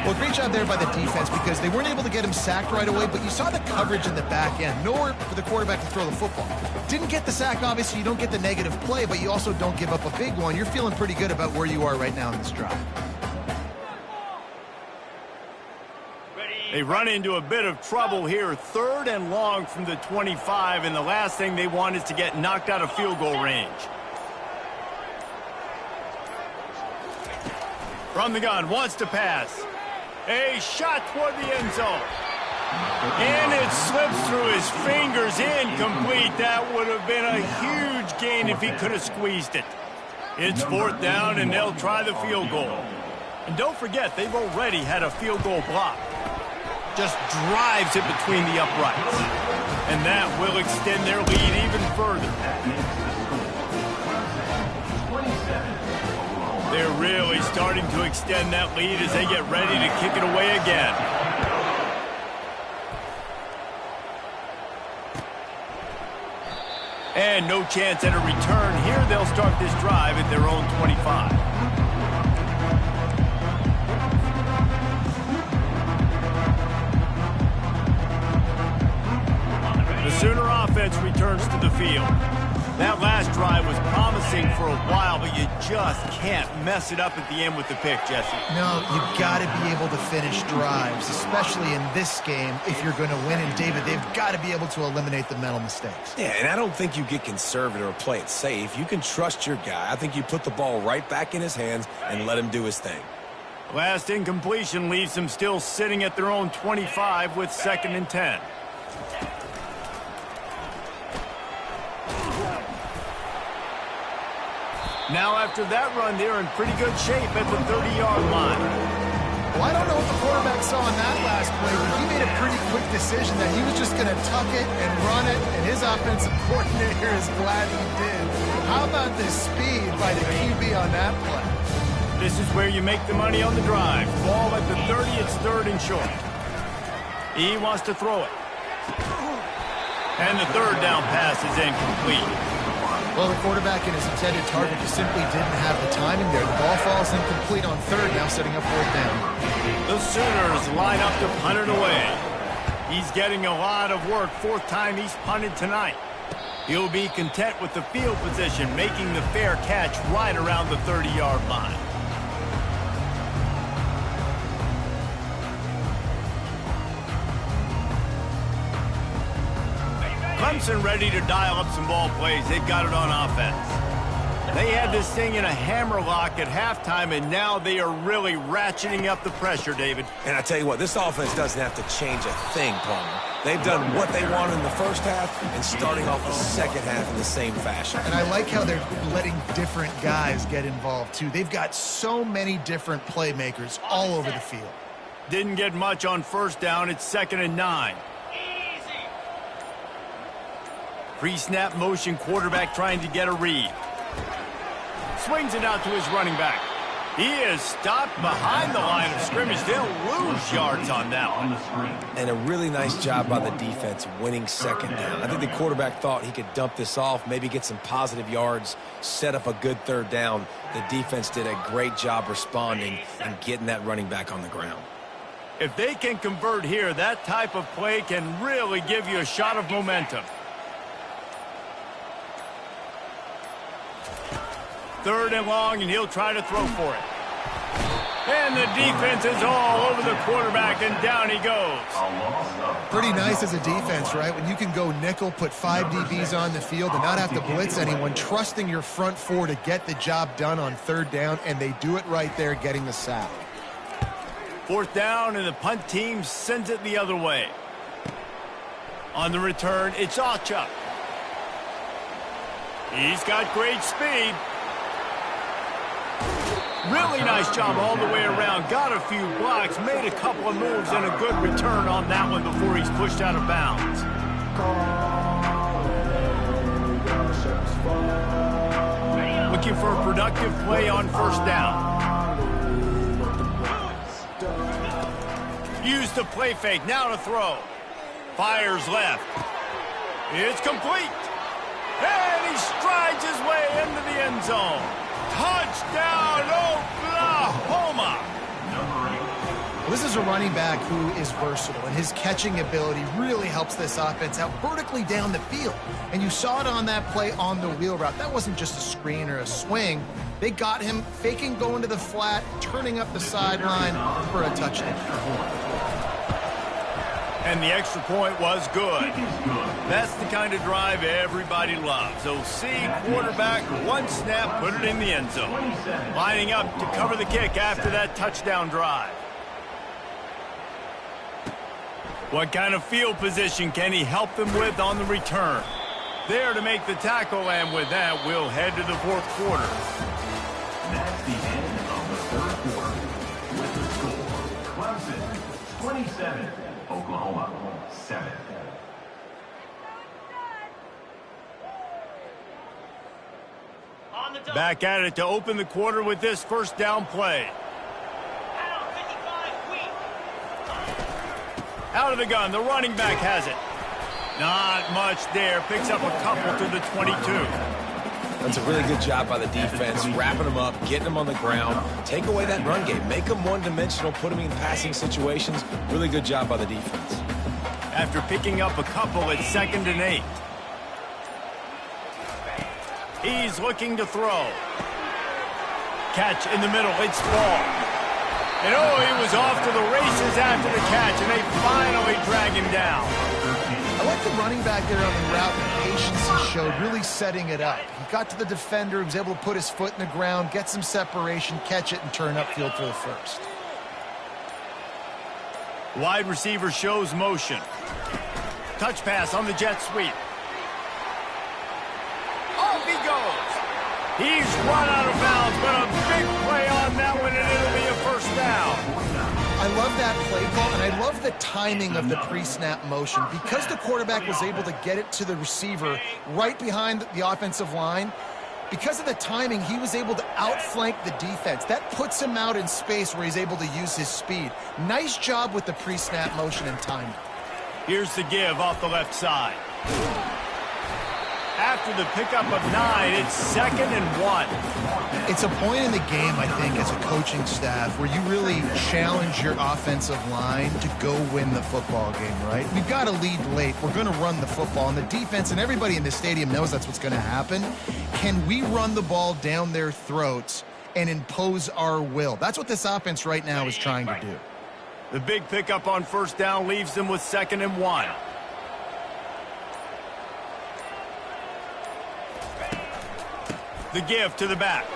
Well, great job there by the defense because they weren't able to get him sacked right away, but you saw the coverage in the back end. Nowhere for the quarterback to throw the football. Didn't get the sack, obviously. You don't get the negative play, but you also don't give up a big one. You're feeling pretty good about where you are right now in this drive. They run into a bit of trouble here. 3rd and long from the 25, and the last thing they want is to get knocked out of field goal range. From the gun, wants to pass. A shot toward the end zone. And it slips through his fingers, incomplete. That would have been a huge gain if he could have squeezed it. It's 4th down, and they'll try the field goal. And don't forget, they've already had a field goal block. Just drives it between the uprights. And that will extend their lead even further. They're really starting to extend that lead as they get ready to kick it away again. And no chance at a return here. They'll start this drive at their own 25. The Sooner offense returns to the field. That last drive was promising for a while, but you just can't mess it up at the end with the pick, Jesse. No, you've got to be able to finish drives, especially in this game if you're going to win. And, David, they've got to be able to eliminate the mental mistakes. Yeah, and I don't think you get conservative or play it safe. You can trust your guy. I think you put the ball right back in his hands and let him do his thing. Last incompletion leaves them still sitting at their own 25 with 2nd and 10. Now, after that run, they're in pretty good shape at the 30-yard line. Well, I don't know what the quarterback saw in that last play, but he made a pretty quick decision that he was just going to tuck it and run it, and his offensive coordinator is glad he did. How about the speed by the QB on that play? This is where you make the money on the drive. Ball at the 30, it's 3rd and short. He wants to throw it. And the 3rd down pass is incomplete. Well, the quarterback and his intended target just simply didn't have the timing there. The ball falls incomplete on 3rd, now setting up 4th down. The Sooners line up to punt it away. He's getting a lot of work. 4th time he's punted tonight. He'll be content with the field position, making the fair catch right around the 30-yard line. Clemson ready to dial up some ball plays. They've got it on offense. They had this thing in a hammerlock at halftime, and now they are really ratcheting up the pressure, David. And I tell you what, this offense doesn't have to change a thing, Palmer. They've done what they wanted in the first half and starting off the second half in the same fashion. And I like how they're letting different guys get involved, too. They've got so many different playmakers all over the field. Didn't get much on 1st down. It's 2nd and 9. Pre-snap motion, quarterback trying to get a read. Swings it out to his running back. He is stopped behind the line of scrimmage. They'll lose yards on that one. And a really nice job by the defense winning 2nd down. I think the quarterback thought he could dump this off, maybe get some positive yards, set up a good 3rd down. The defense did a great job responding and getting that running back on the ground. If they can convert here, that type of play can really give you a shot of momentum. 3rd and long, and he'll try to throw for it. And the defense is all over the quarterback, and down he goes. Pretty nice as a defense, right? When you can go nickel, put 5 DBs on the field and not have to blitz anyone, trusting your front 4 to get the job done on 3rd down, and they do it right there, getting the sack. 4th down, and the punt team sends it the other way. On the return, it's Achuk. He's got great speed. Really nice job all the way around. Got a few blocks, made a couple of moves, and a good return on that one before he's pushed out of bounds. Looking for a productive play on 1st down. Use the play fake, now to throw. Fires left. It's complete. And he strides his way into the end zone. Touchdown, Oklahoma! This is a running back who is versatile, and his catching ability really helps this offense out vertically down the field. And you saw it on that play on the wheel route. That wasn't just a screen or a swing. They got him faking going to the flat, turning up the sideline for a touchdown. And the extra point was good. That's the kind of drive everybody loves. OC, quarterback, one snap, put it in the end zone. Lining up to cover the kick after that touchdown drive. What kind of field position can he help them with on the return? There to make the tackle, and with that, we'll head to the fourth quarter. That's the end of the third quarter. With the score, Clemson 27, Oklahoma 7. Back at it to open the quarter with this first down play. Out of the gun, the running back has it. Not much there. Picks up a couple to the 22. That's a really good job by the defense, wrapping them up, getting them on the ground. Take away that run game. Make them one-dimensional, put them in passing situations. Really good job by the defense. After picking up a couple, it's 2nd and 8. He's looking to throw. Catch in the middle. It's ball. And oh, he was off to the races after the catch, and they finally drag him down. I like the running back there on the route and patience he showed, really setting it up. He got to the defender, he was able to put his foot in the ground, get some separation, catch it, and turn upfield for the first. Wide receiver shows motion. Touch pass on the jet sweep. Off he goes. He's run out of bounds, but a big play on that one, and it'll be a first down. I love that play call, and I love the timing of the pre-snap motion. Because the quarterback was able to get it to the receiver right behind the offensive line, because of the timing, he was able to outflank the defense. That puts him out in space where he's able to use his speed. Nice job with the pre-snap motion and timing. Here's the give off the left side. After the pickup of 9, it's 2nd and 1. It's a point in the game, I think, as a coaching staff where you really challenge your offensive line to go win the football game, right? We've got to lead late. We're going to run the football, and the defense and everybody in the stadium knows that's what's going to happen. Can we run the ball down their throats and impose our will? That's what this offense right now is trying to do. The big pickup on first down leaves them with 2nd and 1. The give to the back.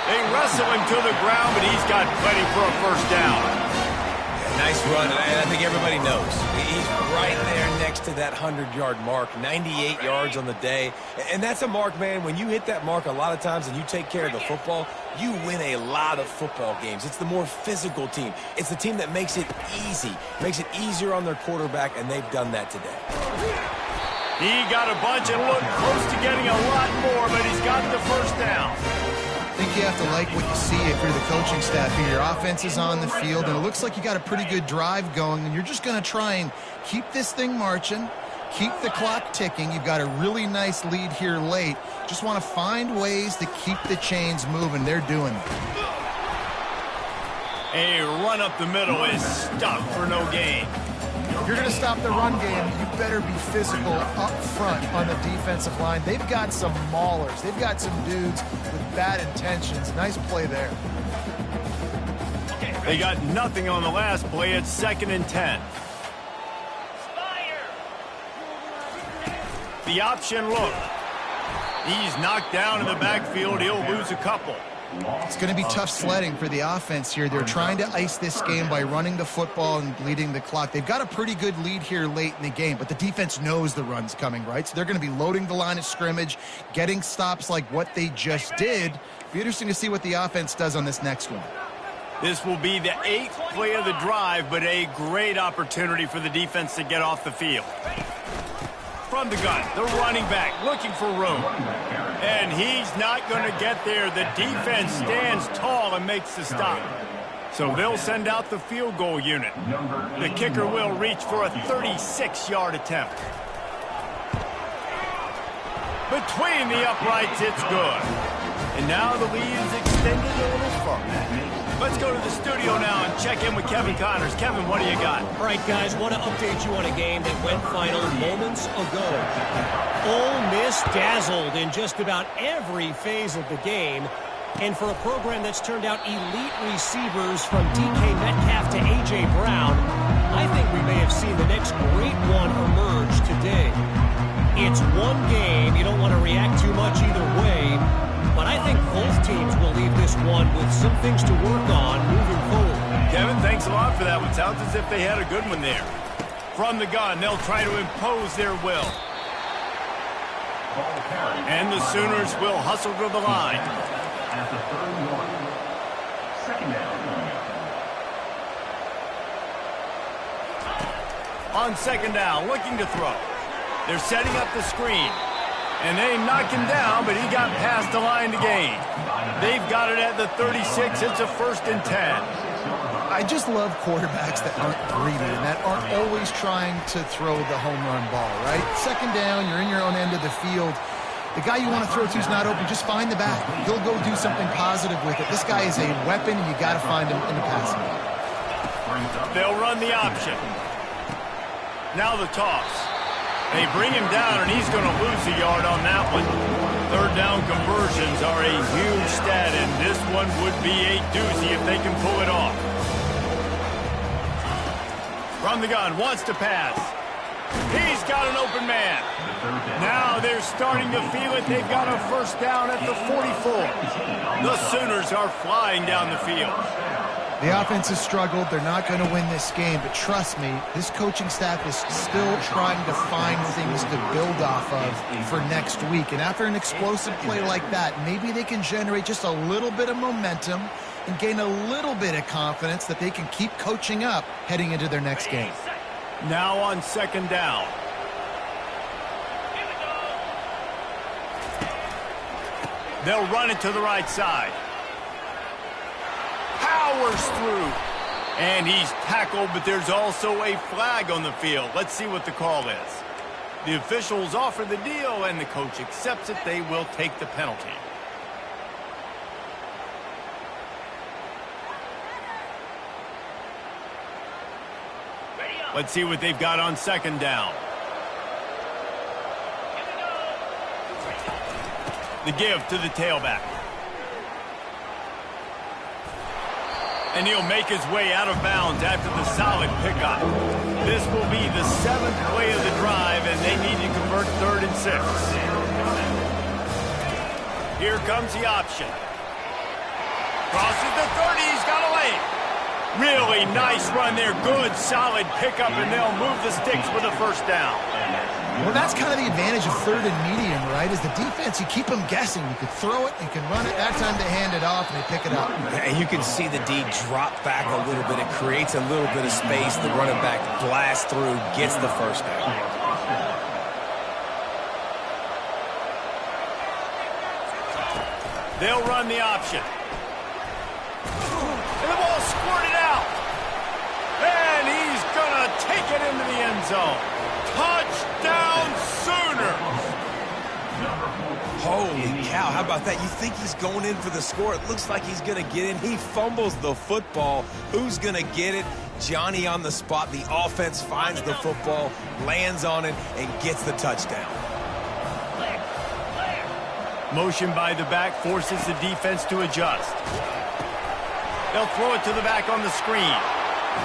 They wrestle him to the ground, but he's got plenty for a first down. Yeah, nice run, and I think everybody knows. He's right there next to that 100-yard mark, 98 yards on the day. And that's a mark, man, when you hit that mark a lot of times and you take care of the football, you win a lot of football games. It's the more physical team. It's the team that makes it easy, makes it easier on their quarterback, and they've done that today. He got a bunch and looked close to getting a lot more, but he's got the first down. I think you have to like what you see if you're the coaching staff here. Your offense is on the field, and it looks like you got a pretty good drive going, and you're just going to try and keep this thing marching, keep the clock ticking. You've got a really nice lead here late. Just want to find ways to keep the chains moving. They're doing it. A run up the middle is stuck for no gain. If you're going to stop the run game, you better be physical up front on the defensive line. They've got some maulers. They've got some dudes with bad intentions. Nice play there. They got nothing on the last play. It's 2nd and 10. The option look. He's knocked down in the backfield. He'll lose a couple. It's going to be tough sledding for the offense here. They're trying to ice this game by running the football and bleeding the clock. They've got a pretty good lead here late in the game, but the defense knows the run's coming, right? So they're going to be loading the line of scrimmage, getting stops like what they just did. Be interesting to see what the offense does on this next one. This will be the 8th play of the drive, but a great opportunity for the defense to get off the field. From the gun, the running back looking for room. And he's not going to get there. The defense stands tall and makes the stop. So they'll send out the field goal unit. The kicker will reach for a 36-yard attempt. Between the uprights, it's good. And now the lead is extended a little further. Let's go to the studio now and check in with Kevin Connors. Kevin, what do you got? All right, guys, want to update you on a game that went final moments ago. Ole Miss dazzled in just about every phase of the game. And for a program that's turned out elite receivers from DK Metcalf to A.J. Brown, I think we may have seen the next great one emerge today. It's one game. You don't want to react too much either way. but I think both teams will leave this one with some things to work on moving forward. Kevin, thanks a lot for that one. Sounds as if they had a good one there. From the gun, they'll try to impose their will. And the Sooners will hustle to the line. At the 31. Second down. On second down, looking to throw. They're setting up the screen. And they knock him down, but he got past the line to gain. They've got it at the 36. It's a 1st and 10. I just love quarterbacks that aren't greedy and that aren't always trying to throw the home run ball, right? Second down, you're in your own end of the field. The guy you want to throw to is not open. Just find the back. He'll go do something positive with it. This guy is a weapon, and you got to find him in the passing game. They'll run the option. Now the toss. They bring him down, and he's going to lose a yard on that one. 3rd down conversions are a huge stat, and this one would be a doozy if they can pull it off. From the gun, wants to pass. He's got an open man. Now they're starting to feel it. They've got a 1st down at the 44. The Sooners are flying down the field. The offense has struggled. They're not going to win this game, but trust me, this coaching staff is still trying to find things to build off of for next week. And after an explosive play like that, maybe they can generate just a little bit of momentum and gain a little bit of confidence that they can keep coaching up heading into their next game. Now on second down. They'll run it to the right side. Powers through. And he's tackled, but there's also a flag on the field. Let's see what the call is. The officials offer the deal, and the coach accepts it. They will take the penalty. Let's see what they've got on second down. The give to the tailback. And he'll make his way out of bounds after the solid pickup. This will be the 7th play of the drive, and they need to convert 3rd and 6. Here comes the option. Crosses the 30. He's got a lane. Really nice run there. Good, solid pickup, and they'll move the sticks with a 1st down. Well, that's kind of the advantage of 3rd and medium, right? Is the defense, you keep them guessing. You can throw it, you can run it. That time they hand it off, and they pick it up. And you can see the D drop back a little bit. It creates a little bit of space. The running back blasts through, gets the 1st down. They'll run the option. And the ball squirted out. And he's going to take it into the end zone. Touchdown, Sooners! Holy cow, how about that? You think he's going in for the score. It looks like he's going to get in. He fumbles the football. Who's going to get it? Johnny on the spot. The offense finds the football, lands on it, and gets the touchdown. Motion by the back forces the defense to adjust. They'll throw it to the back on the screen.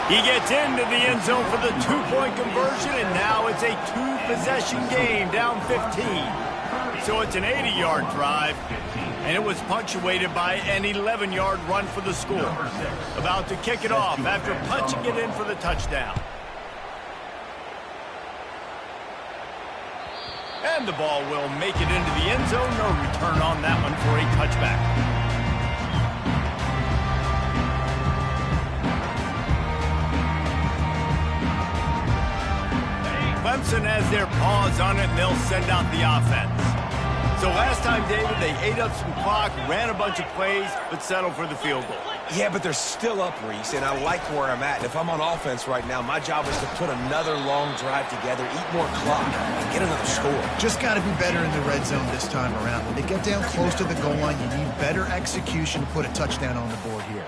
He gets into the end zone for the 2-point conversion, and now it's a 2-possession game, down 15. So it's an 80-yard drive, and it was punctuated by an 11-yard run for the score. About to kick it off after punching it in for the touchdown. And the ball will make it into the end zone. No return on that one for a touchback. Clemson has their paws on it, and they'll send out the offense. So last time, David, they ate up some clock, ran a bunch of plays, but settled for the field goal. Yeah, but they're still up, Reese, and I like where I'm at. And if I'm on offense right now, my job is to put another long drive together, eat more clock, and get another score. Just got to be better in the red zone this time around. When they get down close to the goal line, you need better execution to put a touchdown on the board here.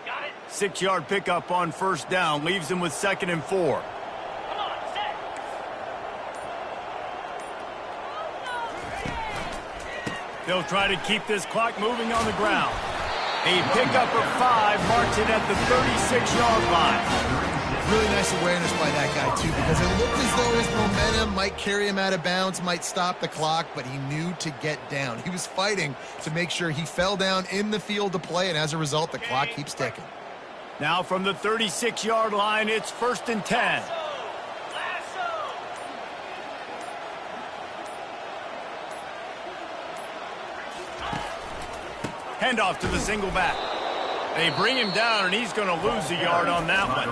Got it. 6-yard pickup on 1st down, leaves them with 2nd and 4. They'll try to keep this clock moving on the ground. A pickup of 5 marks it at the 36-yard line. Really nice awareness by that guy, too, because it looked as though his momentum might carry him out of bounds, might stop the clock, but he knew to get down. He was fighting to make sure he fell down in the field to play, and as a result, the clock keeps ticking. Now from the 36-yard line, it's 1st and 10. Handoff to the single back. They bring him down, and he's going to lose a yard on that one.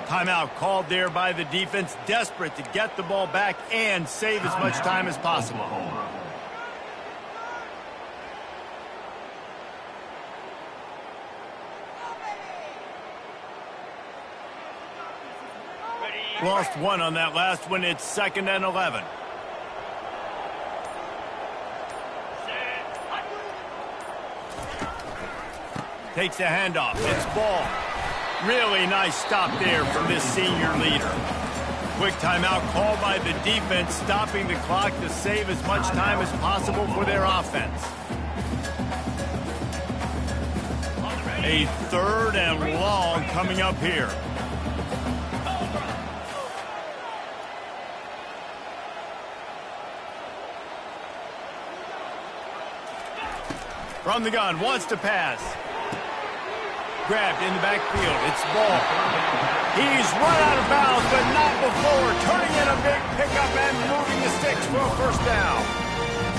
Timeout called there by the defense, desperate to get the ball back and save as much time as possible. Lost one on that last one. It's 2nd and 11. Takes the handoff. It's ball. Really nice stop there from this senior leader. Quick timeout called by the defense, stopping the clock to save as much time as possible for their offense. A 3rd and long coming up here. From the gun, wants to pass. Grabbed in the backfield. It's ball. He's run out of bounds, but not before. Turning in a big pickup and moving the sticks for a 1st down.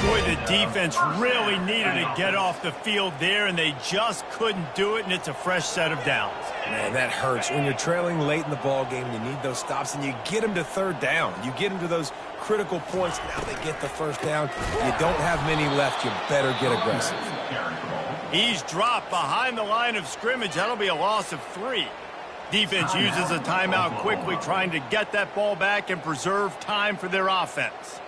Boy, the defense really needed to get off the field there, and they just couldn't do it, and it's a fresh set of downs. Man, that hurts. When you're trailing late in the ball game, you need those stops, and you get them to 3rd down. You get them to those critical points. Now they get the 1st down. You don't have many left. You better get aggressive. He's dropped behind the line of scrimmage. That'll be a loss of 3. Defense uses a timeout quickly, trying to get that ball back and preserve time for their offense.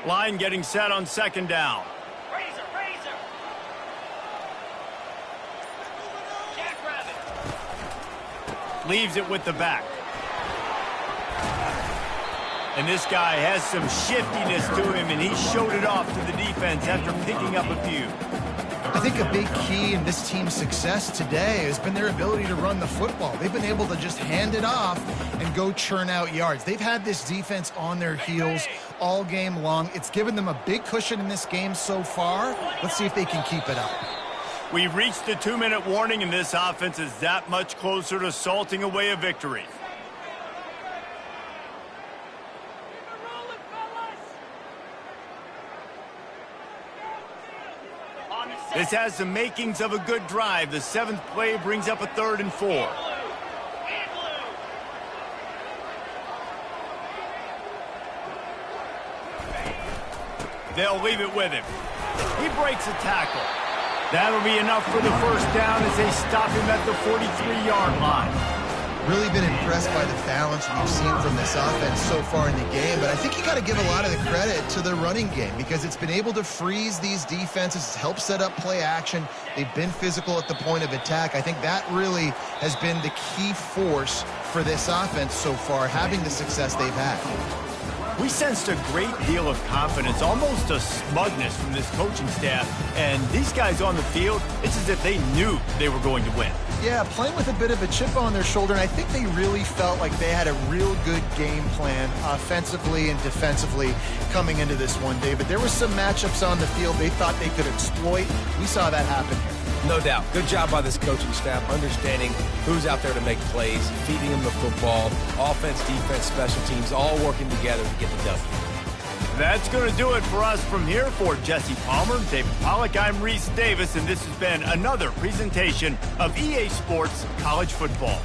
Line getting set on 2nd down. Leaves it with the back. And this guy has some shiftiness to him, and he showed it off to the defense after picking up a few. I think a big key in this team's success today has been their ability to run the football. They've been able to just hand it off and go churn out yards. They've had this defense on their heels all game long. It's given them a big cushion in this game so far. Let's see if they can keep it up. We've reached the 2-minute warning, and this offense is that much closer to salting away a victory. This has the makings of a good drive. The 7th play brings up a 3rd and 4. They'll leave it with him. He breaks a tackle. That'll be enough for the 1st down as they stop him at the 43-yard line. Really been impressed by the balance we've seen from this offense so far in the game, but I think you got to give a lot of the credit to the running game because it's been able to freeze these defenses, help set up play action. They've been physical at the point of attack. I think that really has been the key force for this offense so far, having the success they've had. We sensed a great deal of confidence, almost a smugness from this coaching staff. And these guys on the field, it's as if they knew they were going to win. Yeah, playing with a bit of a chip on their shoulder, and I think they really felt like they had a real good game plan offensively and defensively coming into this one, David. There were some matchups on the field they thought they could exploit. We saw that happen here. No doubt. Good job by this coaching staff, understanding who's out there to make plays, feeding them the football, offense, defense, special teams, all working together to get the W. That's going to do it for us from here. For Jesse Palmer, David Pollack, I'm Reese Davis, and this has been another presentation of EA Sports College Football.